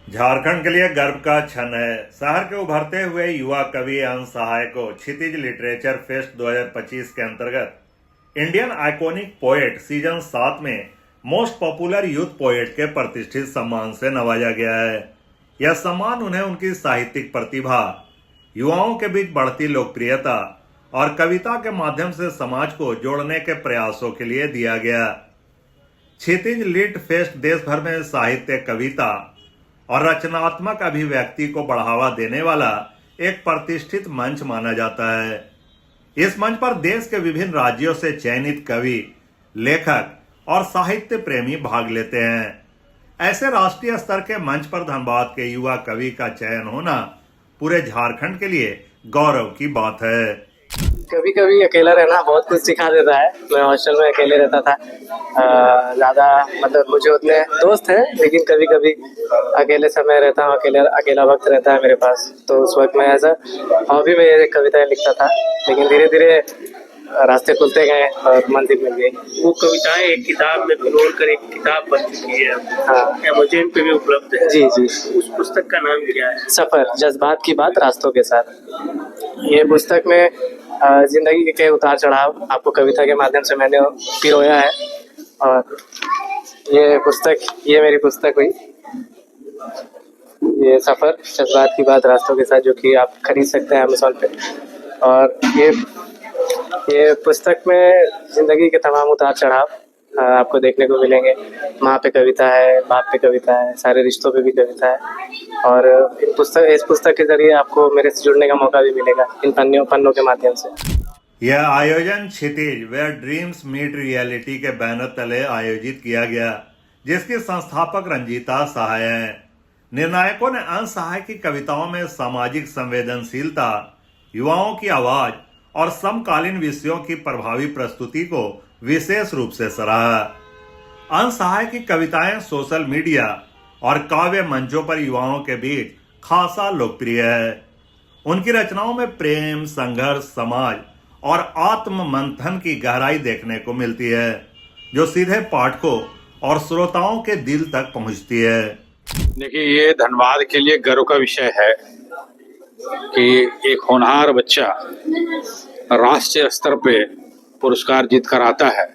झारखंड के लिए गर्व का क्षण है। शहर के उभरते हुए युवा कवि अंश सहाय को क्षितिज लिटरेचर फेस्ट 2025 के अंतर्गत इंडियन आइकॉनिक पोएट सीजन 7 में मोस्ट पॉपुलर यूथ पोएट के प्रतिष्ठित सम्मान से नवाजा गया है। यह सम्मान उन्हें उनकी साहित्यिक प्रतिभा, युवाओं के बीच बढ़ती लोकप्रियता और कविता के माध्यम से समाज को जोड़ने के प्रयासों के लिए दिया गया। क्षितिज लिट फेस्ट देश भर में साहित्य, कविता और रचनात्मक अभिव्यक्ति को बढ़ावा देने वाला एक प्रतिष्ठित मंच माना जाता है। इस मंच पर देश के विभिन्न राज्यों से चयनित कवि, लेखक और साहित्य प्रेमी भाग लेते हैं। ऐसे राष्ट्रीय स्तर के मंच पर धनबाद के युवा कवि का चयन होना पूरे झारखंड के लिए गौरव की बात है। कभी कभी अकेला रहना बहुत कुछ सिखा देता है। मैं हॉस्टल में अकेले रहता था, ज़्यादा मतलब मुझे उतने दोस्त हैं, लेकिन कभी कभी अकेले समय रहता हूँ, अकेला वक्त रहता है मेरे पास। तो उस वक्त मैं ऐसा हॉबी में ये कविताएं लिखता था, लेकिन धीरे धीरे रास्ते खुलते गए और मंजिल मिल गई। वो कविताएं एक किताब में पिरोल कर एक किताब बन चुकी है। हाँ, अमेज़न पे भी उपलब्ध है। जी जी। उस पुस्तक का नाम क्या है? सफर, जज्बात की बात रास्तों के साथ। ये पुस्तक में जिंदगी के उतार चढ़ाव आपको कविता के माध्यम से मैंने पिरोया है। और ये मेरी पुस्तक हुई, ये सफर जज्बात की बात रास्तों के साथ, जो कि आप खरीद सकते हैं अमेज़न पे। और ये पुस्तक में जिंदगी के तमाम उतार चढ़ाव आपको देखने को मिलेंगे। माँ पे कविता है, बाप पे कविता है, सारे रिश्तों पे भी कविता है। और इस पुस्तक के जरिए आपको मेरे से जुड़ने का मौका भी मिलेगा इन पन्नों के माध्यम से। यह आयोजन क्षितिज वेयर ड्रीम्स मीट रियलिटी के बैनर तले आयोजित किया गया, जिसकी संस्थापक रंजीता सहाय हैं। निर्णायकों ने अंश सहाय की कविताओं में सामाजिक संवेदनशीलता, युवाओं की आवाज और समकालीन विषयों की प्रभावी प्रस्तुति को विशेष रूप से सराहा। अंश सहाय की कविताएं सोशल मीडिया और काव्य मंचों पर युवाओं के बीच खासा लोकप्रिय है। उनकी रचनाओं में प्रेम, संघर्ष, समाज और आत्म मंथन की गहराई देखने को मिलती है, जो सीधे पाठकों और श्रोताओं के दिल तक पहुंचती है। देखिए, ये धनबाद के लिए गर्व का विषय है कि एक होनहार बच्चा राष्ट्रीय स्तर पे पुरस्कार जीत कर आता है,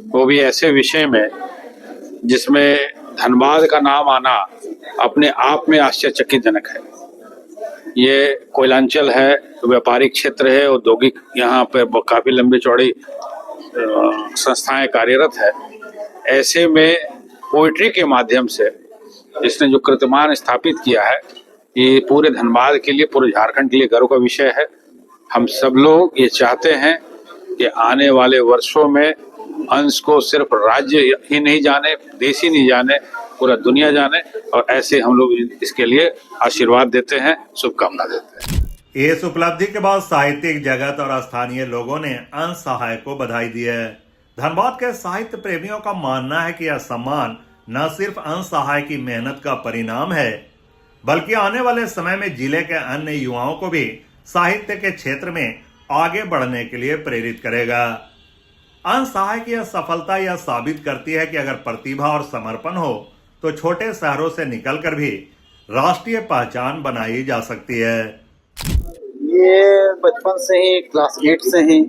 वो भी ऐसे विषय में जिसमें धनबाद का नाम आना अपने आप में आश्चर्यचकितजनक है। ये कोयलांचल है, व्यापारिक क्षेत्र है, औद्योगिक, यहाँ पे काफी लंबी चौड़ी संस्थाएं कार्यरत है। ऐसे में पोइट्री के माध्यम से इसने जो कीर्तिमान स्थापित किया है, ये पूरे धनबाद के लिए, पूरे झारखंड के लिए गर्व का विषय है। हम सब लोग ये चाहते हैं कि आने वाले वर्षों में अंश को सिर्फ राज्य ही नहीं जाने, देश ही नहीं जाने, पूरा दुनिया जाने। और ऐसे हम लोग इसके लिए आशीर्वाद देते हैं, शुभकामना देते हैं। इस उपलब्धि के बाद साहित्यिक जगत और स्थानीय लोगों ने अंश सहाय को बधाई दी है। धनबाद के साहित्य प्रेमियों का मानना है कि यह सम्मान न सिर्फ अंश सहाय की मेहनत का परिणाम है, बल्कि आने वाले समय में जिले के अन्य युवाओं को भी साहित्य के क्षेत्र में आगे बढ़ने के लिए प्रेरित करेगा। अंश सहाय की यह सफलता यह साबित करती है कि अगर प्रतिभा और समर्पण हो तो छोटे शहरों से निकलकर भी राष्ट्रीय पहचान बनाई जा सकती है। ये बचपन से ही, क्लास 8 से ही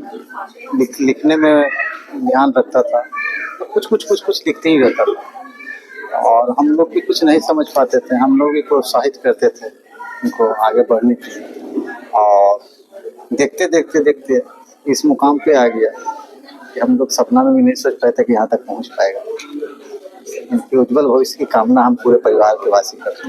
लिखने में ध्यान रखता था। तो कुछ लिखते ही रहता था, और हम लोग भी कुछ नहीं समझ पाते थे। हम लोग भी प्रोत्साहित करते थे उनको आगे बढ़ने के लिए। और देखते इस मुकाम पे आ गया कि हम लोग सपना में भी नहीं सोच पाए थे कि यहाँ तक पहुँच पाएगा। इनके उज्जवल भविष्य की कामना हम पूरे परिवार के वासी करते हैं।